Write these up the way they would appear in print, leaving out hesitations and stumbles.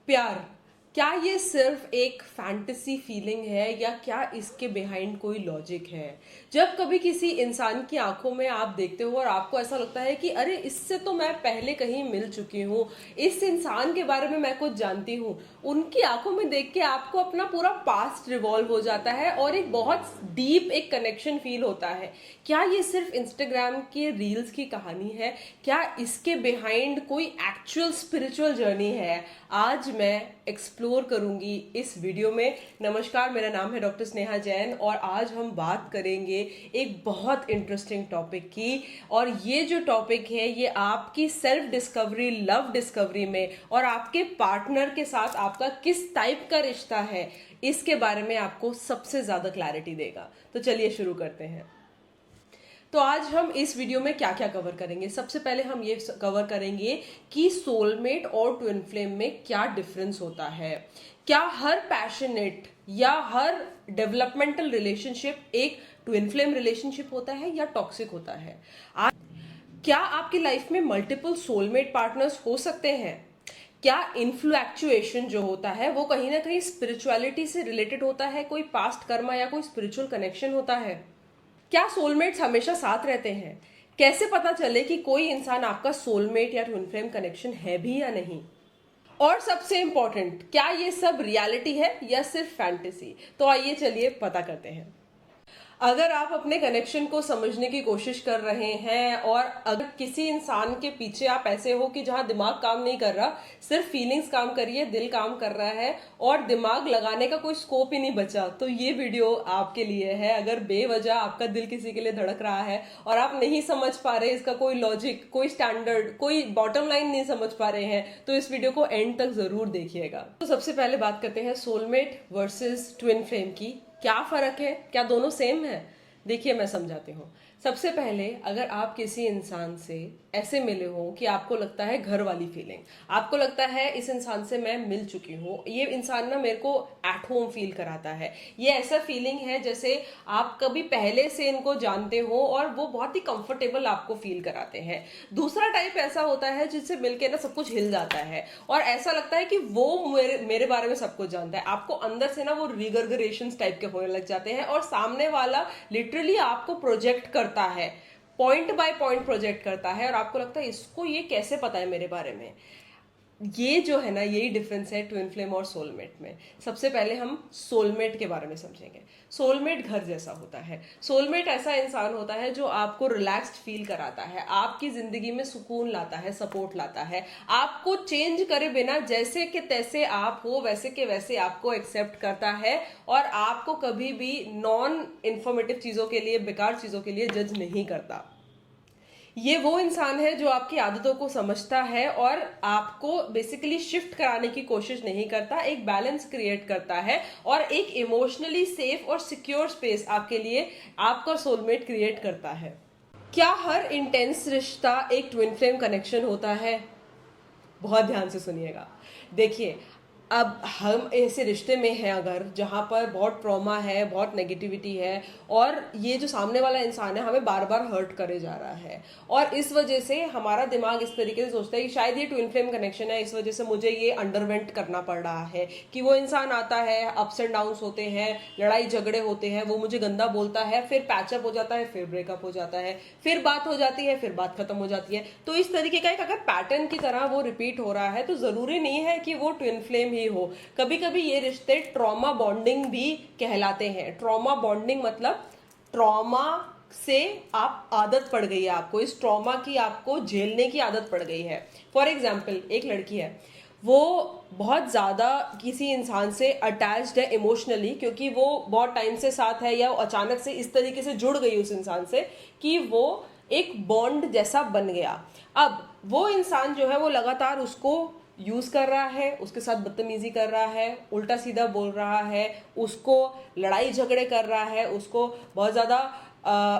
प्यार क्या ये सिर्फ एक फैंटेसी फीलिंग है या क्या इसके बिहाइंड कोई लॉजिक है? जब कभी किसी इंसान की आंखों में आप देखते हो और आपको ऐसा लगता है कि अरे इससे तो मैं पहले कहीं मिल चुकी हूँ, इस इंसान के बारे में मैं कुछ जानती हूँ, उनकी आंखों में देख के आपको अपना पूरा पास्ट रिवॉल्व हो जाता है और एक बहुत डीप एक कनेक्शन फील होता है। क्या ये सिर्फ इंस्टाग्राम के रील्स की कहानी है? क्या इसके बिहाइंड कोई एक्चुअल स्पिरिचुअल जर्नी है? आज मैं एक्सप्लोर करूंगी इस वीडियो में। नमस्कार, मेरा नाम है डॉक्टर स्नेहा जैन और आज हम बात करेंगे एक बहुत इंटरेस्टिंग टॉपिक की। और ये जो टॉपिक है ये आपकी सेल्फ डिस्कवरी, लव डिस्कवरी में और आपके पार्टनर के साथ आपका किस टाइप का रिश्ता है, इसके बारे में आपको सबसे ज्यादा क्लैरिटी देगा। तो चलिए शुरू करते हैं। तो आज हम इस वीडियो में क्या क्या कवर करेंगे? सबसे पहले हम ये कवर करेंगे कि सोलमेट और ट्विन फ्लेम में क्या डिफरेंस होता है। क्या हर पैशनेट या हर डेवलपमेंटल रिलेशनशिप एक ट्विन फ्लेम रिलेशनशिप होता है या टॉक्सिक होता है? क्या आपकी लाइफ में मल्टीपल सोलमेट पार्टनर्स हो सकते हैं? क्या इन्फ्लुएक्चुएशन जो होता है वो कहीं ना कहीं स्पिरिचुअलिटी से रिलेटेड होता है? कोई पास्ट कर्मा या कोई स्पिरिचुअल कनेक्शन होता है? क्या सोलमेट्स हमेशा साथ रहते हैं? कैसे पता चले कि कोई इंसान आपका सोलमेट या ट्विन फ्लेम कनेक्शन है भी या नहीं? और सबसे इंपॉर्टेंट, क्या ये सब रियलिटी है या सिर्फ फैंटेसी? तो आइए चलिए पता करते हैं। अगर आप अपने कनेक्शन को समझने की कोशिश कर रहे हैं और अगर किसी इंसान के पीछे आप ऐसे हो कि जहां दिमाग काम नहीं कर रहा, सिर्फ फीलिंग्स काम कर रही है, दिल काम कर रहा है और दिमाग लगाने का कोई स्कोप ही नहीं बचा, तो ये वीडियो आपके लिए है। अगर बेवजह आपका दिल किसी के लिए धड़क रहा है और आप नहीं समझ पा रहे, इसका कोई लॉजिक, कोई स्टैंडर्ड, कोई बॉटम लाइन नहीं समझ पा रहे हैं, तो इस वीडियो को एंड तक जरूर देखिएगा। तो सबसे पहले बात करते हैं सोलमेट वर्सेस ट्विन फ्लेम की। क्या फर्क है? क्या दोनों सेम है? देखिए मैं समझाती हूँ। सबसे पहले, अगर आप किसी इंसान से ऐसे मिले हो कि आपको लगता है घर वाली फीलिंग, आपको लगता है इस इंसान से मैं मिल चुकी हूँ, ये इंसान ना मेरे को एट होम फील कराता है, ये ऐसा फीलिंग है जैसे आप कभी पहले से इनको जानते हो और वो बहुत ही कंफर्टेबल आपको फील कराते हैं। दूसरा टाइप ऐसा होता है जिससे मिलके ना सब कुछ हिल जाता है और ऐसा लगता है कि वो मेरे बारे में सब कुछ जानता है। आपको अंदर से ना वो रिगर्गरेशन टाइप के होने लग जाते हैं और सामने वाला लिटरली आपको प्रोजेक्ट करता है, पॉइंट बाय पॉइंट प्रोजेक्ट करता है और आपको लगता है इसको ये कैसे पता है मेरे बारे में। ये जो है ना, यही डिफरेंस है ट्विन फ्लेम और सोलमेट में। सबसे पहले हम सोलमेट के बारे में समझेंगे। सोलमेट घर जैसा होता है। सोलमेट ऐसा इंसान होता है जो आपको रिलैक्स्ड फील कराता है, आपकी जिंदगी में सुकून लाता है, सपोर्ट लाता है, आपको चेंज करे बिना जैसे के तैसे आप हो वैसे के वैसे आपको एक्सेप्ट करता है और आपको कभी भी नॉन इंफॉर्मेटिव चीजों के लिए, बेकार चीजों के लिए जज नहीं करता। ये वो इंसान है जो आपकी आदतों को समझता है और आपको बेसिकली शिफ्ट कराने की कोशिश नहीं करता, एक बैलेंस क्रिएट करता है और एक इमोशनली सेफ और सिक्योर स्पेस आपके लिए आपका सोलमेट क्रिएट करता है। क्या हर इंटेंस रिश्ता एक ट्विन फ्लेम कनेक्शन होता है? बहुत ध्यान से सुनिएगा। देखिए, अब हम ऐसे रिश्ते में हैं अगर जहाँ पर बहुत ट्रॉमा है, बहुत नेगेटिविटी है और ये जो सामने वाला इंसान है हमें बार बार हर्ट करे जा रहा है और इस वजह से हमारा दिमाग इस तरीके से सोचता है कि शायद ये ट्विन फ्लेम कनेक्शन है, इस वजह से मुझे ये अंडरवेंट करना पड़ रहा है कि वो इंसान आता है, अप्स एंड डाउन्स होते हैं, लड़ाई झगड़े होते हैं, वो मुझे गंदा बोलता है, फिर पैचअप हो जाता है, फिर ब्रेकअप हो जाता है, फिर बात हो जाती है, फिर बात खत्म हो जाती है। तो इस तरीके का एक अगर पैटर्न की तरह वो रिपीट हो रहा है तो जरूरी नहीं है कि वो ट्विन फ्लेम ही हो। कभी कभी ये रिश्ते ट्रॉमा बॉन्डिंग भी कहलाते हैं। ट्रॉमा बॉन्डिंग मतलब ट्रॉमा से आप आदत पड़ गई है, आपको इस ट्रॉमा की आपको झेलने की आदत पड़ गई है। फॉर एग्जाम्पल, एक लड़की है, वो बहुत ज्यादा किसी इंसान से अटैच्ड है इमोशनली क्योंकि वो बहुत टाइम से साथ है या अचानक से इस तरीके से जुड़ गई उस इंसान से कि वो एक बॉन्ड जैसा बन गया। अब वो इंसान जो है वो लगातार उसको यूज कर रहा है, उसके साथ बदतमीजी कर रहा है, उल्टा सीधा बोल रहा है, उसको लड़ाई झगड़े कर रहा है, उसको बहुत ज्यादा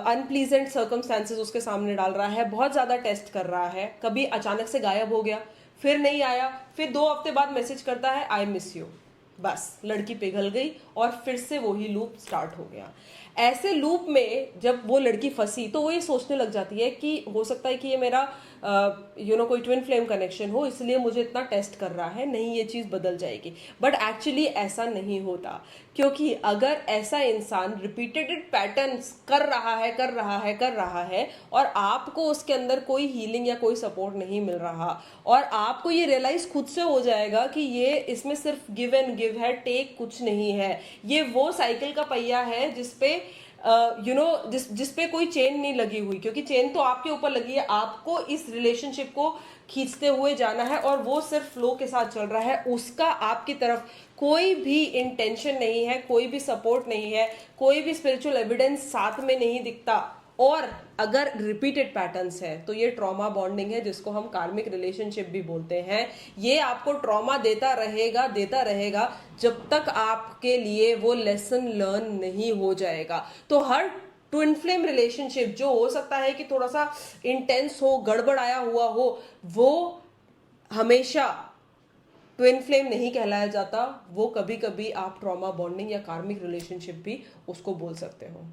अनप्लीजेंट सर्कमस्टांसेस उसके सामने डाल रहा है, बहुत ज्यादा टेस्ट कर रहा है। कभी अचानक से गायब हो गया, फिर नहीं आया, फिर 2 हफ्ते बाद मैसेज करता है आई मिस यू। बस लड़की पिघल गई और फिर से वही लूप स्टार्ट हो गया। ऐसे लूप में जब वो लड़की फंसी तो वो ये सोचने लग जाती है कि हो सकता है कि ये मेरा कोई ट्विन फ्लेम कनेक्शन हो, इसलिए मुझे इतना टेस्ट कर रहा है, नहीं ये चीज़ बदल जाएगी। बट एक्चुअली ऐसा नहीं होता, क्योंकि अगर ऐसा इंसान रिपीटेड पैटर्न्स कर रहा है और आपको उसके अंदर कोई हीलिंग या कोई सपोर्ट नहीं मिल रहा, और आपको ये रियलाइज खुद से हो जाएगा कि ये इसमें सिर्फ गिव एंड गिव है, टेक कुछ नहीं है, ये वो साइकिल का पहिया है जिसपे जिसपे कोई चेन नहीं लगी हुई, क्योंकि चेन तो आपके ऊपर लगी है, आपको इस रिलेशनशिप को खींचते हुए जाना है और वो सिर्फ फ्लो के साथ चल रहा है, उसका आपकी तरफ कोई भी इंटेंशन नहीं है, कोई भी सपोर्ट नहीं है, कोई भी स्पिरिचुअल एविडेंस साथ में नहीं दिखता। और अगर रिपीटेड पैटर्न्स है तो ये ट्रॉमा बॉन्डिंग है, जिसको हम कार्मिक रिलेशनशिप भी बोलते हैं। ये आपको ट्रॉमा देता रहेगा जब तक आपके लिए वो लेसन लर्न नहीं हो जाएगा। तो हर ट्विन फ्लेम रिलेशनशिप जो हो सकता है कि थोड़ा सा इंटेंस हो, गड़बड़ाया हुआ हो, वो हमेशा ट्विन फ्लेम नहीं कहलाया जाता, वो कभी कभी आप ट्रॉमा बॉन्डिंग या कार्मिक रिलेशनशिप भी उसको बोल सकते हो।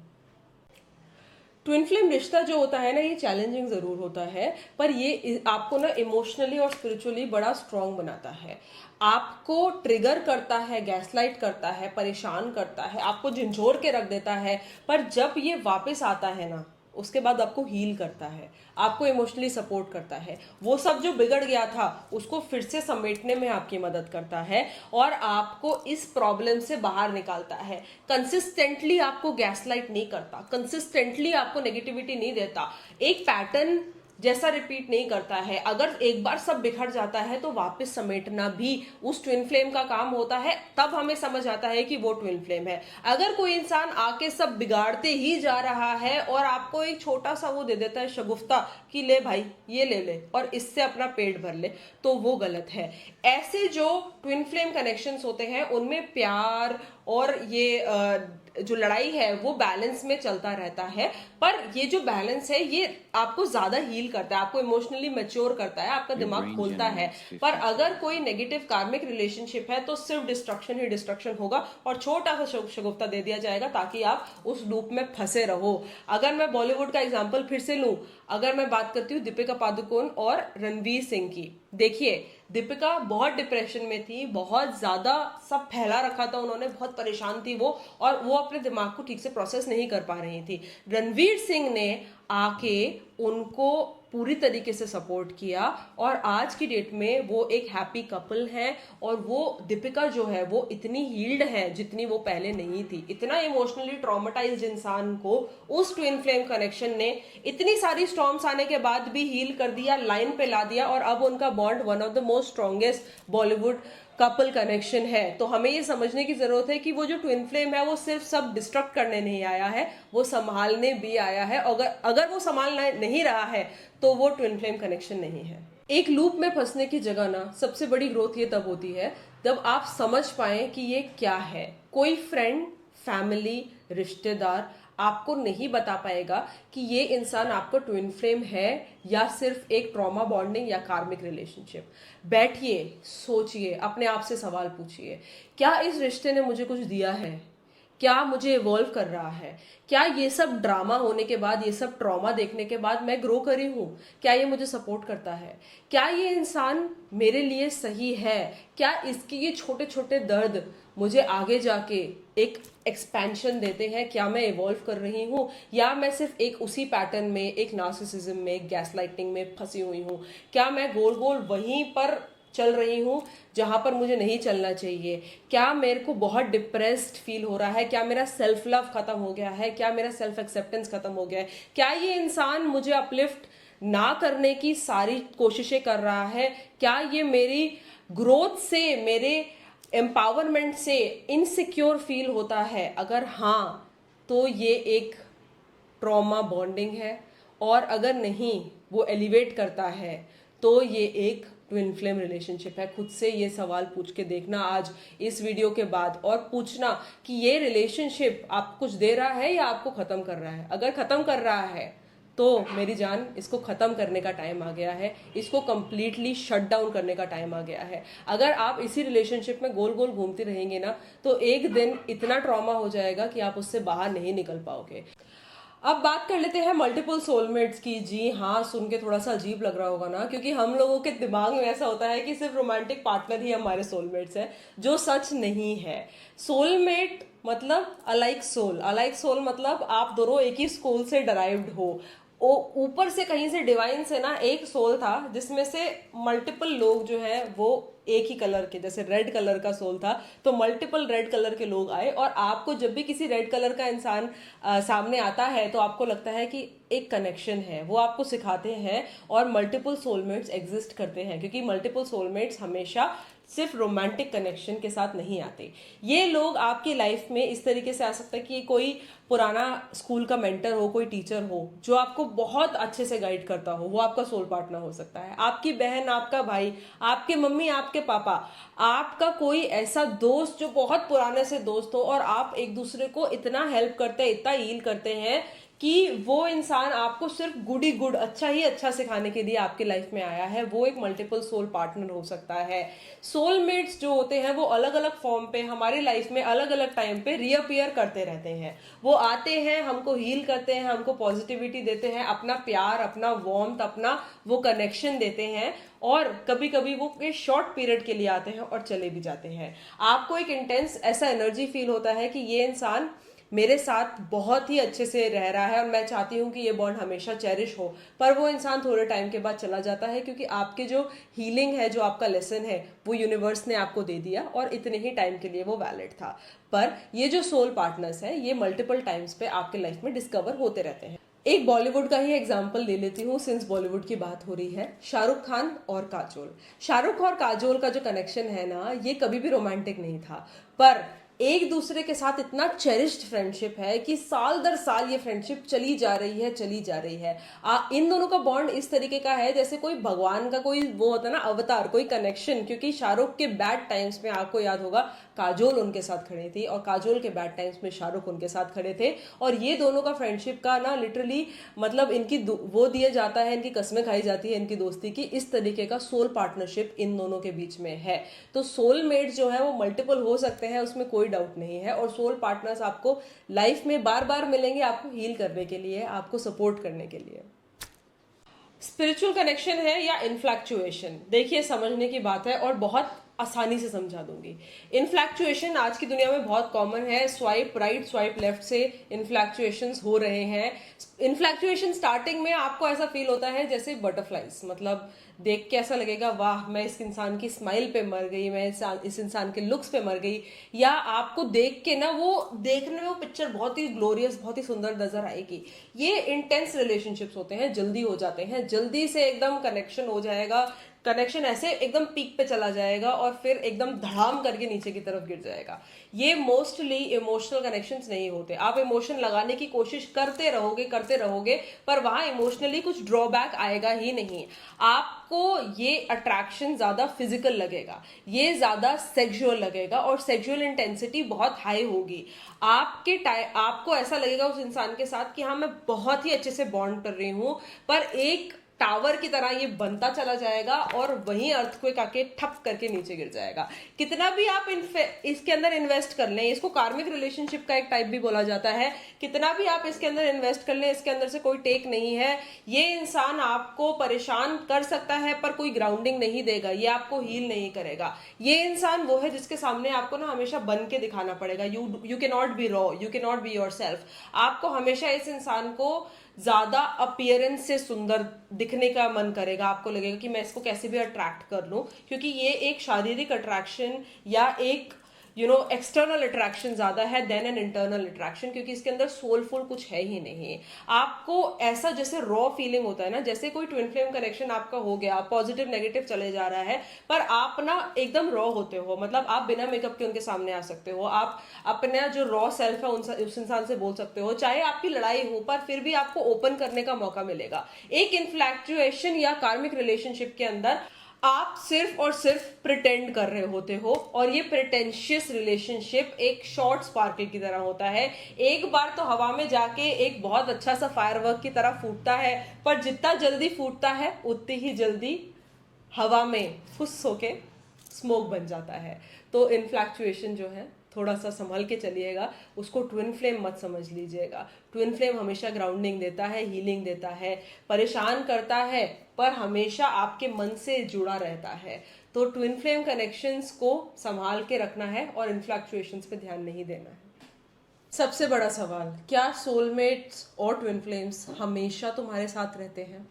ट्विन फ्लेम रिश्ता जो होता है ना, ये चैलेंजिंग जरूर होता है, पर ये आपको ना इमोशनली और स्पिरिचुअली बड़ा स्ट्रांग बनाता है, आपको ट्रिगर करता है, गैसलाइट करता है, परेशान करता है, आपको झंझोर के रख देता है, पर जब ये वापस आता है ना, उसके बाद आपको हील करता है, आपको इमोशनली सपोर्ट करता है, वो सब जो बिगड़ गया था उसको फिर से समेटने में आपकी मदद करता है और आपको इस प्रॉब्लम से बाहर निकालता है। कंसिस्टेंटली आपको गैसलाइट नहीं करता, कंसिस्टेंटली आपको नेगेटिविटी नहीं देता, एक पैटर्न जैसा रिपीट नहीं करता है। अगर एक बार सब बिखर जाता है तो वापस समेटना भी उस ट्विन फ्लेम का काम होता है, तब हमें समझ आता है कि वो ट्विन फ्लेम है। अगर कोई इंसान आके सब बिगाड़ते ही जा रहा है और आपको एक छोटा सा वो दे देता है शगुफ्ता कि ले भाई ये ले ले और इससे अपना पेट भर ले, तो वो गलत है। ऐसे जो ट्विन फ्लेम कनेक्शंस होते हैं उनमें प्यार और ये जो लड़ाई है वो बैलेंस में चलता रहता है, पर ये जो बैलेंस है ये आपको ज्यादा हील करता है, आपको इमोशनली मैच्योर करता है, आपका दिमाग खोलता है। पर अगर कोई नेगेटिव कार्मिक रिलेशनशिप है तो सिर्फ डिस्ट्रक्शन ही डिस्ट्रक्शन होगा और छोटा सा शगुफ्ता दे दिया जाएगा ताकि आप उस लूप में फंसे रहो। अगर मैं बॉलीवुड का एग्जाम्पल फिर से लूं, अगर मैं बात करती हूँ दीपिका पादुकोण और रणवीर सिंह की, देखिए दीपिका बहुत डिप्रेशन में थी, बहुत ज्यादा सब फैला रखा था उन्होंने, बहुत परेशान थी वो, और वो अपने दिमाग को ठीक से प्रोसेस नहीं कर पा रही थी। रणवीर सिंह ने आके उनको पूरी तरीके से सपोर्ट किया और आज की डेट में वो एक हैप्पी कपल है और वो दीपिका जो है वो इतनी हील्ड है जितनी वो पहले नहीं थी। इतना इमोशनली ट्रॉमेटाइज्ड इंसान को उस ट्विन फ्लेम कनेक्शन ने इतनी सारी स्टॉर्म्स आने के बाद भी हील कर दिया, लाइन पे ला दिया और अब उनका bond one of the most strongest Bollywood couple connection है। तो हमें ये समझने की जरूरत है कि वो जो ट्विन फ्लेम है वो सिर्फ सब डिस्ट्रक्ट करने नहीं आया है, वो संभालने भी आया है। अगर वो संभालना नहीं रहा है तो वो ट्विन फ्लेम कनेक्शन नहीं है। एक लूप में फंसने की जगह ना सबसे बड़ी ग्रोथ ये तब होती है जब आप समझ पाए कि ये क्या है। कोई फ्रेंड, फैमिली, रिश्तेदार आपको नहीं बता पाएगा कि ये इंसान आपको ट्विन फ्लेम है या सिर्फ एक ट्रॉमा बॉन्डिंग या कार्मिक रिलेशनशिप। बैठिए, सोचिए, अपने आप से सवाल पूछिए, क्या इस रिश्ते ने मुझे कुछ दिया है? क्या मुझे इवॉल्व कर रहा है? क्या ये सब ड्रामा होने के बाद, ये सब ट्रॉमा देखने के बाद मैं ग्रो करी हूँ? क्या ये मुझे सपोर्ट करता है? क्या ये इंसान मेरे लिए सही है? क्या इसके ये छोटे छोटे दर्द मुझे आगे जाके एक एक्सपेंशन देते हैं? क्या मैं इवॉल्व कर रही हूँ या मैं सिर्फ एक उसी पैटर्न में, एक नार्सिसिज्म में, एक गैसलाइटिंग में फंसी हुई हूँ? क्या मैं गोल गोल वहीं पर चल रही हूँ जहां पर मुझे नहीं चलना चाहिए? क्या मेरे को बहुत डिप्रेस्ड फील हो रहा है? क्या मेरा सेल्फ लव खत्म हो गया है? क्या मेरा सेल्फ एक्सेप्टेंस खत्म हो गया है? क्या ये इंसान मुझे अपलिफ्ट ना करने की सारी कोशिशें कर रहा है? क्या ये मेरी ग्रोथ से, मेरे एम्पावरमेंट से इनसिक्योर फील होता है? अगर हाँ तो ये एक ट्रॉमा बॉन्डिंग है, और अगर नहीं, वो एलिवेट करता है, तो ये एक ट्विन फ्लेम रिलेशनशिप है। खुद से ये सवाल पूछ के देखना आज इस वीडियो के बाद, और पूछना कि ये रिलेशनशिप आपको कुछ दे रहा है या आपको खत्म कर रहा है। अगर खत्म कर रहा है तो मेरी जान, इसको खत्म करने का टाइम आ गया है, इसको कंप्लीटली शट डाउन करने का टाइम आ गया है। अगर आप इसी रिलेशनशिप में गोल गोल घूमते रहेंगे ना, तो एक दिन इतना ट्रॉमा हो जाएगा कि आप उससे बाहर नहीं निकल पाओगे। अब बात कर लेते हैं मल्टीपल सोलमेट्स की। जी हाँ, सुन के थोड़ा सा अजीब लग रहा होगा ना, क्योंकि हम लोगों के दिमाग में ऐसा होता है कि सिर्फ रोमांटिक पार्टनर ही हमारे सोलमेट्स हैं, जो सच नहीं है। सोलमेट मतलब अलाइक सोल। अलाइक सोल मतलब आप दोनों एक ही स्कूल से डराइव्ड हो। ओ ऊपर से कहीं से डिवाइन से ना एक सोल था, जिसमें से मल्टीपल लोग जो हैं वो एक ही कलर के, जैसे रेड कलर का सोल था तो मल्टीपल रेड कलर के लोग आए, और आपको जब भी किसी रेड कलर का इंसान सामने आता है तो आपको लगता है कि एक कनेक्शन है, वो आपको सिखाते हैं। और मल्टीपल सोलमेट्स एग्जिस्ट करते हैं, क्योंकि मल्टीपल सोलमेट्स हमेशा सिर्फ रोमांटिक कनेक्शन के साथ नहीं आते। ये लोग आपकी लाइफ में इस तरीके से आ सकता है कि कोई पुराना स्कूल का मेंटर हो, कोई टीचर हो जो आपको बहुत अच्छे से गाइड करता हो, वो आपका सोल पार्टनर हो सकता है। आपकी बहन, आपका भाई, आपके मम्मी, आपके पापा, आपका कोई ऐसा दोस्त जो बहुत पुराने से दोस्त हो, और आप एक दूसरे को इतना हेल्प करते हैं, इतना हील करते हैं कि वो इंसान आपको सिर्फ गुड ही गुड, अच्छा ही अच्छा सिखाने के लिए आपके लाइफ में आया है। वो एक मल्टीपल सोल पार्टनर हो सकता है। सोलमेट्स जो होते हैं वो अलग अलग फॉर्म पे हमारी लाइफ में अलग अलग टाइम पे रीअपियर करते रहते हैं। वो आते हैं, हमको हील करते हैं, हमको पॉजिटिविटी देते हैं, अपना प्यार, अपना वार्मथ, अपना वो कनेक्शन देते हैं। और कभी कभी वो एक शॉर्ट पीरियड के लिए आते हैं और चले भी जाते हैं। आपको एक इंटेंस ऐसा एनर्जी फील होता है कि ये इंसान मेरे साथ बहुत ही अच्छे से रह रहा है और मैं चाहती हूँ कि ये बॉन्ड हमेशा चेरिश हो। पर वो इंसान थोड़े टाइम के बाद चला जाता है, क्योंकि आपके जो हीलिंग है, जो आपका लेसन है, वो यूनिवर्स ने आपको दे दिया और इतने ही टाइम के लिए वो वैलिड था। पर ये जो सोल पार्टनर्स हैं, ये मल्टीपल टाइम्स पे आपके लाइफ में डिस्कवर होते रहते हैं। एक बॉलीवुड का ही एग्जाम्पल ले लेती हूँ, सिंस बॉलीवुड की बात हो रही है। शाहरुख खान और काजोल। शाहरुख और काजोल का जो कनेक्शन है ना, ये कभी भी रोमांटिक नहीं था, पर एक दूसरे के साथ इतना चेरिश्ड फ्रेंडशिप है कि साल दर साल ये फ्रेंडशिप चली जा रही है, चली जा रही है। इन दोनों का बॉन्ड इस तरीके का है जैसे कोई भगवान का कोई वो होता है ना, अवतार, कोई कनेक्शन। क्योंकि शाहरुख के बैड टाइम्स में आपको याद होगा काजोल उनके साथ खड़े थी, और काजोल के बैड टाइम्स में शाहरुख उनके साथ खड़े थे। और ये दोनों का फ्रेंडशिप का ना लिटरली मतलब इनकी वो दिया जाता है, इनकी कस्में खाई जाती है इनकी दोस्ती की। इस तरीके का सोल पार्टनरशिप इन दोनों के बीच में है। तो सोलमेट जो है वो मल्टीपल हो सकते हैं, उसमें कोई डाउट नहीं है। और सोल पार्टनर्स आपको लाइफ में बार बार मिलेंगे, आपको हील करने के लिए, आपको सपोर्ट करने के लिए। स्पिरिचुअल कनेक्शन है या इनफ्लैक्चुएशन, देखिए समझने की बात है और बहुत आसानी से समझा दूंगी। इनफ्लैक्चुएशन आज की दुनिया में बहुत कॉमन है। स्वाइप राइट, स्वाइप लेफ्ट से इनफ्लैक्चुएशंस हो रहे हैं। इनफ्लैक्चुएशन स्टार्टिंग में आपको ऐसा फील होता है जैसे बटरफ्लाइज, मतलब देख के ऐसा लगेगा वाह मैं इस इंसान की स्माइल पे मर गई, मैं इस इंसान के लुक्स पे मर गई। या आपको देख के ना वो देखने में वो पिक्चर बहुत ही ग्लोरियस, बहुत ही सुंदर नजर आएगी। ये इंटेंस रिलेशनशिप्स होते हैं, जल्दी हो जाते हैं, जल्दी से एकदम कनेक्शन हो जाएगा। कनेक्शन ऐसे एकदम पीक पे चला जाएगा और फिर एकदम धड़ाम करके नीचे की तरफ गिर जाएगा। ये मोस्टली इमोशनल कनेक्शंस नहीं होते। आप इमोशन लगाने की कोशिश करते रहोगे पर वहां इमोशनली कुछ ड्रॉबैक आएगा ही नहीं। आपको ये अट्रैक्शन ज्यादा फिजिकल लगेगा, ये ज्यादा सेक्सुअल लगेगा और सेक्सुअल इंटेंसिटी बहुत हाई होगी। आपको ऐसा लगेगा उस इंसान के साथ कि हाँ मैं बहुत ही अच्छे से बॉन्ड कर रही हूं, पर एक टावर की तरह ये बनता चला जाएगा और वहीं अर्थक्वेक आके ठप करके नीचे गिर जाएगा। कितना भी आप इसके अंदर इन्वेस्ट कर लें, इसको कार्मिक रिलेशनशिप का एक टाइप भी बोला जाता है, कितना भी आप इसके अंदर इन्वेस्ट कर लें, इसके अंदर से कोई टेक नहीं है। ये इंसान आपको परेशान कर सकता है पर कोई ग्राउंडिंग नहीं देगा, ये आपको हील नहीं करेगा। ये इंसान वो है जिसके सामने आपको ना हमेशा बन के दिखाना पड़ेगा। You can not be raw, you can not be yourself. आपको हमेशा इस इंसान को ज्यादा अपीयरेंस से सुंदर दिखने का मन करेगा। आपको लगेगा कि मैं इसको कैसे भी अट्रैक्ट कर लूं, क्योंकि ये एक शारीरिक अट्रैक्शन या एक एक्सटर्नल अट्रैक्शन ज्यादा है देन एन इंटरनल अट्रैक्शन, क्योंकि इसके अंदर सोलफुल कुछ है ही नहीं। आपको ऐसा जैसे रॉ फीलिंग होता है ना, जैसे कोई ट्विन फ्लेम कनेक्शन आपका हो गया, पॉजिटिव नेगेटिव चले जा रहा है, पर आप ना एकदम रॉ होते हो, मतलब आप बिना मेकअप के उनके सामने आ सकते हो, आप अपना जो रॉ सेल्फ है उस इंसान से बोल सकते हो, चाहे आपकी लड़ाई हो, पर फिर भी आपको ओपन करने का मौका मिलेगा। एक इन्फ्लैक्चुएशन या कार्मिक रिलेशनशिप के अंदर आप सिर्फ और सिर्फ प्रिटेंड कर रहे होते हो, और ये प्रिटेंशियस रिलेशनशिप एक शॉर्ट स्पार्कल की तरह होता है। एक बार तो हवा में जाके एक बहुत अच्छा सा फायरवर्क की तरह फूटता है, पर जितना जल्दी फूटता है उतनी ही जल्दी हवा में फुस होके स्मोक बन जाता है। तो इन्फ्लैक्चुएशन जो है थोड़ा सा संभल के चलिएगा, उसको ट्विन फ्लेम मत समझ लीजिएगा। ट्विन फ्लेम हमेशा ग्राउंडिंग देता है, हीलिंग देता है, परेशान करता है, पर हमेशा आपके मन से जुड़ा रहता है। तो ट्विन फ्लेम कनेक्शंस को संभाल के रखना है और इन्फ्लैक्चुएशंस पे ध्यान नहीं देना है। सबसे बड़ा सवाल, क्या सोलमेट्स और ट्विन फ्लेम्स हमेशा तुम्हारे साथ रहते हैं?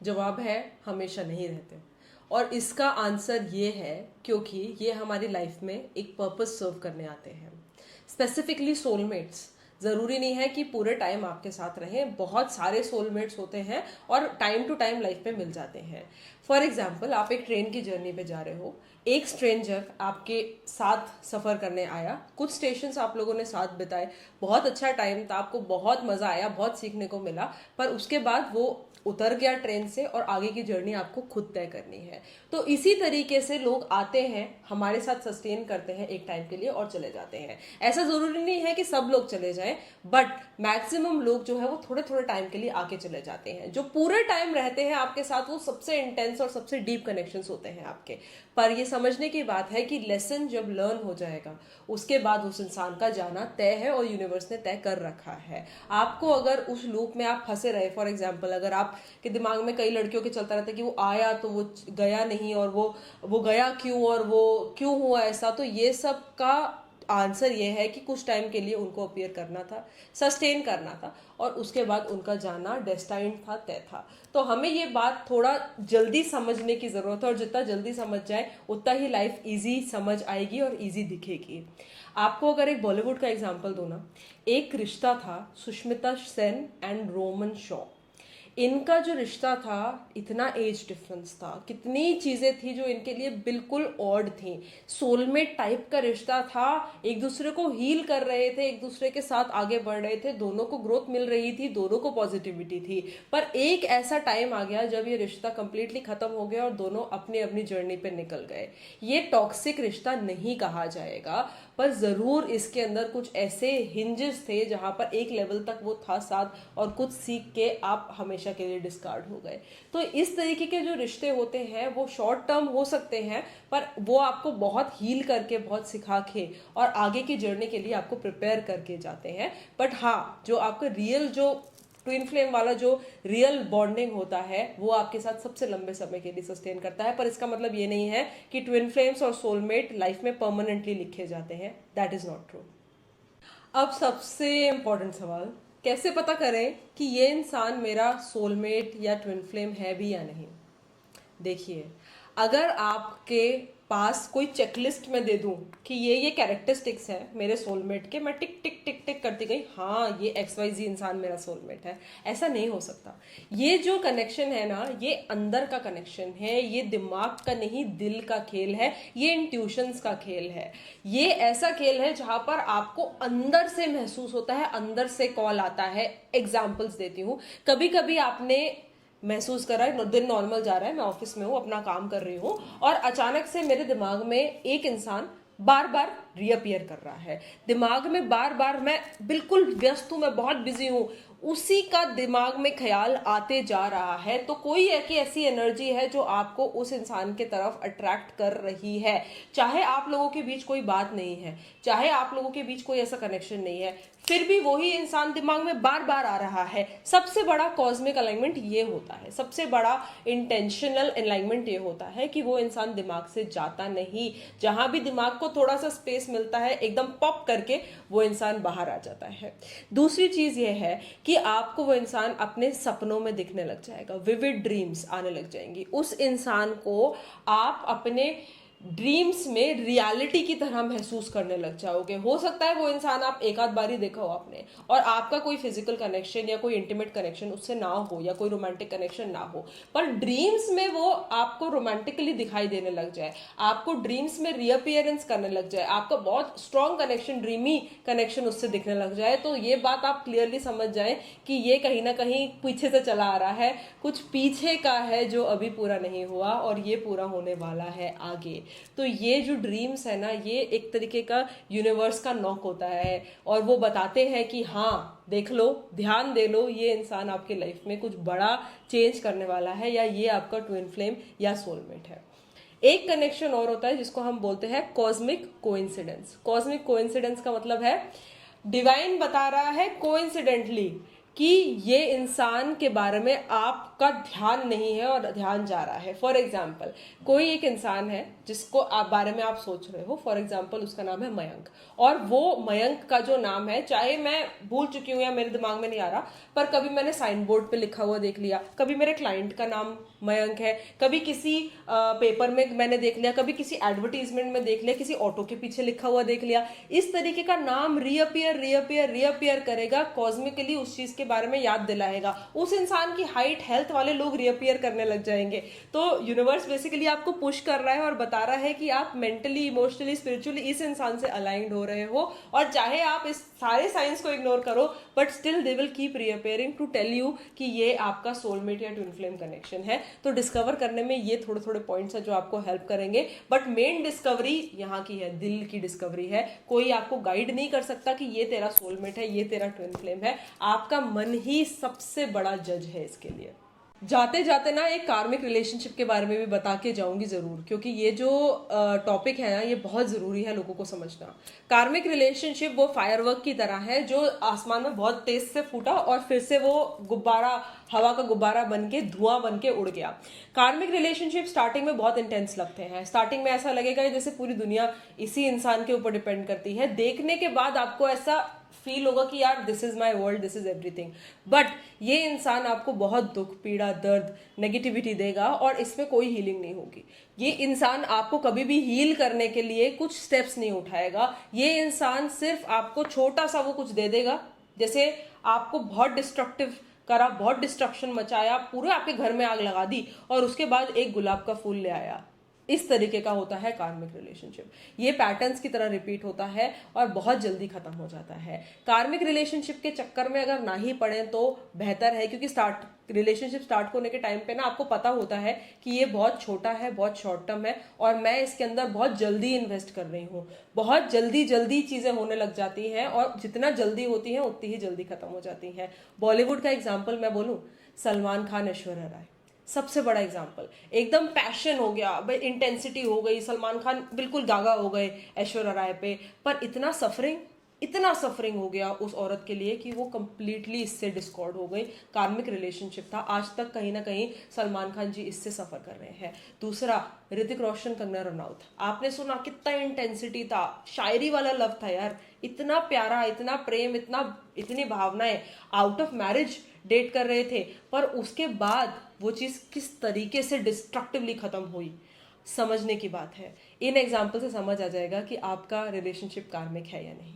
जवाब है हमेशा नहीं रहते। और इसका आंसर ये है क्योंकि ये हमारी लाइफ में एक पर्पस सर्व करने आते हैं। स्पेसिफिकली सोलमेट्स ज़रूरी नहीं है कि पूरे टाइम आपके साथ रहें, बहुत सारे सोलमेट्स होते हैं और टाइम टू टाइम लाइफ में मिल जाते हैं। फॉर एग्जाम्पल, आप एक ट्रेन की जर्नी पे जा रहे हो, एक स्ट्रेंजर आपके साथ सफ़र करने आया, कुछ स्टेशंस आप लोगों ने साथ बिताए, बहुत अच्छा टाइम था, आपको बहुत मज़ा आया, बहुत सीखने को मिला, पर उसके बाद वो उतर गया ट्रेन से और आगे की जर्नी आपको खुद तय करनी है। तो इसी तरीके से लोग आते हैं, हमारे साथ सस्टेन करते हैं एक टाइम के लिए और चले जाते हैं। ऐसा जरूरी नहीं है कि सब लोग चले जाएं, बट मैक्सिमम लोग जो है वो थोड़े थोड़े टाइम के लिए आके चले जाते हैं। जो पूरे टाइम रहते हैं आपके साथ वो सबसे इंटेंस और सबसे डीप कनेक्शंस होते हैं आपके। पर ये समझने की बात है कि लेसन जब लर्न हो जाएगा उसके बाद उस इंसान का जाना तय है और यूनिवर्स ने तय कर रखा है। आपको अगर उस लूप में आप फंसे रहे, फॉर एग्जाम्पल अगर आप के दिमाग में कई लड़कियों के चलता रहता है कि वो आया तो वो गया नहीं, और वो गया क्यों, और वो क्यों हुआ ऐसा, तो ये सब का आंसर ये है कि कुछ टाइम के लिए उनको अपीयर करना था, सस्टेन करना था, और उसके बाद उनका जाना डेस्टाइन्ड था, तय था। तो हमें ये बात थोड़ा जल्दी समझने की जरूरत है, और जितना जल्दी समझ जाए उतना ही लाइफ इजी समझ आएगी और इजी दिखेगी। आपको अगर एक बॉलीवुड का एग्जाम्पल दो ना, एक रिश्ता था सुष्मिता सेन एंड रोमन शॉ। इनका जो रिश्ता था, इतना एज डिफरेंस था, कितनी चीजें थी जो इनके लिए बिल्कुल ऑड थी। सोलमेट टाइप का रिश्ता था, एक दूसरे को हील कर रहे थे, एक दूसरे के साथ आगे बढ़ रहे थे, दोनों को ग्रोथ मिल रही थी, दोनों को पॉजिटिविटी थी। पर एक ऐसा टाइम आ गया जब ये रिश्ता कंप्लीटली खत्म हो गया और दोनों अपनी अपनी जर्नी पे निकल गए। ये टॉक्सिक रिश्ता नहीं कहा जाएगा, पर जरूर इसके अंदर कुछ ऐसे हिंजेस थे जहां पर एक लेवल तक वो था साथ, और कुछ सीख के आप हमेशा के लिए डिस्कार्ड हो गए। तो इस तरीके के जो रिश्ते होते हैं वो शॉर्ट टर्म हो सकते हैं, पर वो आपको बहुत हील करके, बहुत सिखा के और आगे की जर्नी के लिए आपको प्रिपेयर करके जाते हैं। बट हाँ, जो आपका रियल जो ट्विन फ्लेम वाला जो रियल बॉन्डिंग होता है वो आपके साथ सबसे लंबे समय के लिए सस्टेन करता है। पर इसका मतलब ये नहीं है कि ट्विन फ्लेम्स और सोलमेट लाइफ में परमानेंटली लिखे जाते हैं। That is not true. अब सबसे इंपॉर्टेंट सवाल, कैसे पता करें कि ये इंसान मेरा सोलमेट या ट्विन फ्लेम है भी या नहीं? देखिए, अगर आपके पास कोई चेकलिस्ट में दे दूं कि ये कैरेक्टरिस्टिक्स है मेरे सोलमेट के, मैं टिक टिक टिक टिक करती गई, हाँ ये XYZ इंसान मेरा सोलमेट है, ऐसा नहीं हो सकता। ये जो कनेक्शन है ना, ये अंदर का कनेक्शन है, ये दिमाग का नहीं दिल का खेल है, ये इंट्यूशंस का खेल है। ये ऐसा खेल है जहां पर आपको अंदर से महसूस होता है, अंदर से कॉल आता है। एग्जाम्पल्स देती हूँ, कभी कभी आपने महसूस कर रहा है, दिन नॉर्मल जा रहा है, मैं ऑफिस में हूँ, अपना काम कर रही हूँ, और अचानक से मेरे दिमाग में एक इंसान बार बार रीअपियर कर रहा है। दिमाग में बार बार, मैं बिल्कुल व्यस्त हूँ, मैं बहुत बिजी हूँ, उसी का दिमाग में ख्याल आते जा रहा है। तो कोई ऐसी एनर्जी है जो आपको उस इंसान के तरफ अट्रैक्ट कर रही है। चाहे आप लोगों के बीच कोई बात नहीं है, चाहे आप लोगों के बीच कोई ऐसा कनेक्शन नहीं है, फिर भी वही इंसान दिमाग में बार बार आ रहा है। सबसे बड़ा कॉस्मिक अलाइनमेंट ये होता है, सबसे बड़ा इंटेंशनल अलाइनमेंट ये होता है कि वो इंसान दिमाग से जाता नहीं। जहां भी दिमाग को थोड़ा सा स्पेस मिलता है, एकदम पॉप करके वो इंसान बाहर आ जाता है। दूसरी चीज ये है कि आपको वो इंसान अपने सपनों में दिखने लग जाएगा, विविड ड्रीम्स आने लग जाएंगी। उस इंसान को आप अपने ड्रीम्स में रियलिटी की तरह महसूस करने लग जाओगे। हो सकता है वो इंसान आप एक आध बार ही देखा हो आपने, और आपका कोई फिजिकल कनेक्शन या कोई इंटीमेट कनेक्शन उससे ना हो, या कोई रोमांटिक कनेक्शन ना हो, पर ड्रीम्स में वो आपको रोमांटिकली दिखाई देने लग जाए, आपको ड्रीम्स में रीअपियरेंस करने लग जाए, आपका बहुत स्ट्रॉन्ग कनेक्शन, ड्रीमी कनेक्शन उससे दिखने लग जाए, तो ये बात आप क्लियरली समझ जाए कि ये कहीं ना कहीं पीछे से चला आ रहा है, कुछ पीछे का है जो अभी पूरा नहीं हुआ और ये पूरा होने वाला है आगे। तो ये जो ड्रीम्स है ना, ये एक तरीके का यूनिवर्स का नॉक होता है, और वो बताते हैं कि हाँ देख लो, ध्यान दे लो, ये इंसान आपके लाइफ में कुछ बड़ा चेंज करने वाला है, या ये आपका ट्विन फ्लेम या सोलमेट है। एक कनेक्शन और होता है जिसको हम बोलते हैं कॉस्मिक कोइंसिडेंस। कॉस्मिक कोइंसिडेंस का मतलब है डिवाइन बता रहा है कोइंसिडेंटली कि ये इंसान के बारे में आपका ध्यान नहीं है और ध्यान जा रहा है। फॉर एग्जाम्पल, कोई एक इंसान है जिसको आप बारे में आप सोच रहे हो, फॉर एग्जाम्पल उसका नाम है मयंक, और वो मयंक का जो नाम है, चाहे मैं भूल चुकी हूँ या मेरे दिमाग में नहीं आ रहा, पर कभी मैंने साइन बोर्ड पे लिखा हुआ देख लिया, कभी मेरे क्लाइंट का नाम मयंक है, कभी किसी पेपर में मैंने देख लिया, कभी किसी एडवर्टीजमेंट में देख लिया, किसी ऑटो के पीछे लिखा हुआ देख लिया। इस तरीके का नाम रीअपियर रीअपियर रीअपियर करेगा, कॉस्मिकली उस चीज के बारे में याद दिलाएगा। उस इंसान की हाइट, हेल्थ वाले लोग रीअपियर करने लग जाएंगे। तो यूनिवर्स बेसिकली आपको पुश कर रहा है और बता रहा है कि आप मेंटली, इमोशनली, स्पिरिचुअली इस इंसान से अलाइंड हो रहे हो, और चाहे आप इस सारे साइंस को इग्नोर करो, but still they will keep reappearing to tell you कि ये आपका सोलमेट या ट्विन फ्लेम कनेक्शन है। तो डिस्कवर करने में ये थोड़े थोड़े पॉइंट्स है जो आपको हेल्प करेंगे, बट मेन डिस्कवरी यहाँ की है, दिल की डिस्कवरी है। कोई आपको गाइड नहीं कर सकता कि ये तेरा सोलमेट है, ये तेरा ट्विन फ्लेम है, आपका मन ही सबसे बड़ा जज है इसके लिए। जाते जाते ना एक कार्मिक रिलेशनशिप के बारे में भी बता के जाऊंगी जरूर, क्योंकि ये जो टॉपिक है ना, ये बहुत जरूरी है लोगों को समझना। कार्मिक रिलेशनशिप वो फायरवर्क की तरह है जो आसमान में बहुत तेज से फूटा और फिर से वो गुब्बारा, हवा का गुब्बारा बन के, धुआं बन के उड़ गया। कार्मिक रिलेशनशिप स्टार्टिंग में बहुत इंटेंस लगते हैं, स्टार्टिंग में ऐसा लगेगा जैसे पूरी दुनिया इसी इंसान के ऊपर डिपेंड करती है। देखने के बाद आपको ऐसा फील होगा कि यार this is my world, this is everything, but ये इंसान आपको बहुत दुख, पीड़ा, दर्द, नेगेटिविटी देगा और इसमें कोई हीलिंग नहीं होगी। ये इंसान आपको कभी भी हील करने के लिए कुछ स्टेप्स नहीं उठाएगा। ये इंसान सिर्फ आपको छोटा सा वो कुछ दे देगा, जैसे आपको बहुत डिस्ट्रक्टिव करा, बहुत डिस्ट्रक्शन मचाया, पूरे आपके घर में आग लगा दी, और उसके बाद एक गुलाब का फूल ले आया। इस तरीके का होता है कार्मिक रिलेशनशिप। ये पैटर्न्स की तरह रिपीट होता है और बहुत जल्दी खत्म हो जाता है। कार्मिक रिलेशनशिप के चक्कर में अगर ना ही पड़े तो बेहतर है, क्योंकि रिलेशनशिप स्टार्ट होने के टाइम पे ना आपको पता होता है कि ये बहुत छोटा है, बहुत शॉर्ट टर्म है, और मैं इसके अंदर बहुत जल्दी इन्वेस्ट कर रही हूँ। बहुत जल्दी जल्दी चीजें होने लग जाती हैं, और जितना जल्दी होती हैं उतनी ही जल्दी खत्म हो जाती हैं। बॉलीवुड का एग्जाम्पल मैं बोलूँ, सलमान खान, ऐश्वर्या राय, सबसे बड़ा एग्जाम्पल। एकदम पैशन हो गया, भाई इंटेंसिटी हो गई, सलमान खान बिल्कुल गागा हो गए ऐश्वर्या राय पे, पर इतना सफरिंग हो गया उस औरत के लिए कि वो कंप्लीटली इससे डिस्कॉर्ड हो गई। कार्मिक रिलेशनशिप था, आज तक कहीं ना कहीं सलमान खान जी इससे सफर कर रहे हैं। दूसरा, ऋतिक रोशन, कंगना रनौत, आपने सुना कितना इंटेंसिटी था, शायरी वाला लव था यार, इतना प्यारा, इतना प्रेम, इतनी भावनाएं, आउट ऑफ मैरिज डेट कर रहे थे, पर उसके बाद वो चीज किस तरीके से डिस्ट्रक्टिवली खत्म हुई, समझने की बात है। इन एग्जाम्पल से समझ आ जाएगा कि आपका रिलेशनशिप कार्मिक है या नहीं।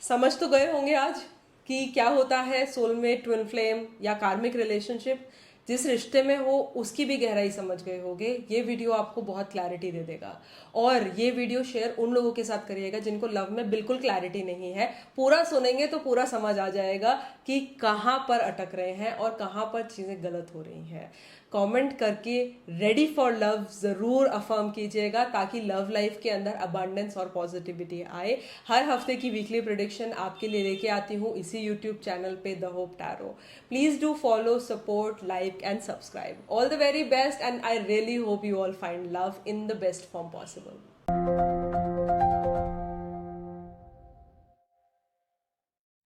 समझ तो गए होंगे आज कि क्या होता है सोलमेट, ट्विन फ्लेम या कार्मिक रिलेशनशिप। जिस रिश्ते में हो उसकी भी गहराई समझ गए होंगे। ये वीडियो आपको बहुत क्लैरिटी दे देगा, और ये वीडियो शेयर उन लोगों के साथ करिएगा जिनको लव में बिल्कुल क्लैरिटी नहीं है। पूरा सुनेंगे तो पूरा समझ आ जाएगा कि कहाँ पर अटक रहे हैं और कहाँ पर चीजें गलत हो रही हैं। कमेंट करके रेडी फॉर लव जरूर अफर्म कीजिएगा, ताकि लव लाइफ के अंदर अबंडेंस और पॉजिटिविटी आए। हर हफ्ते की वीकली प्रेडिक्शन आपके लिए लेके आती हूँ इसी यूट्यूब चैनल पे, the hope tarot. Please do follow, support, like and subscribe. All the very best, and I really hope you all find love in the best form possible.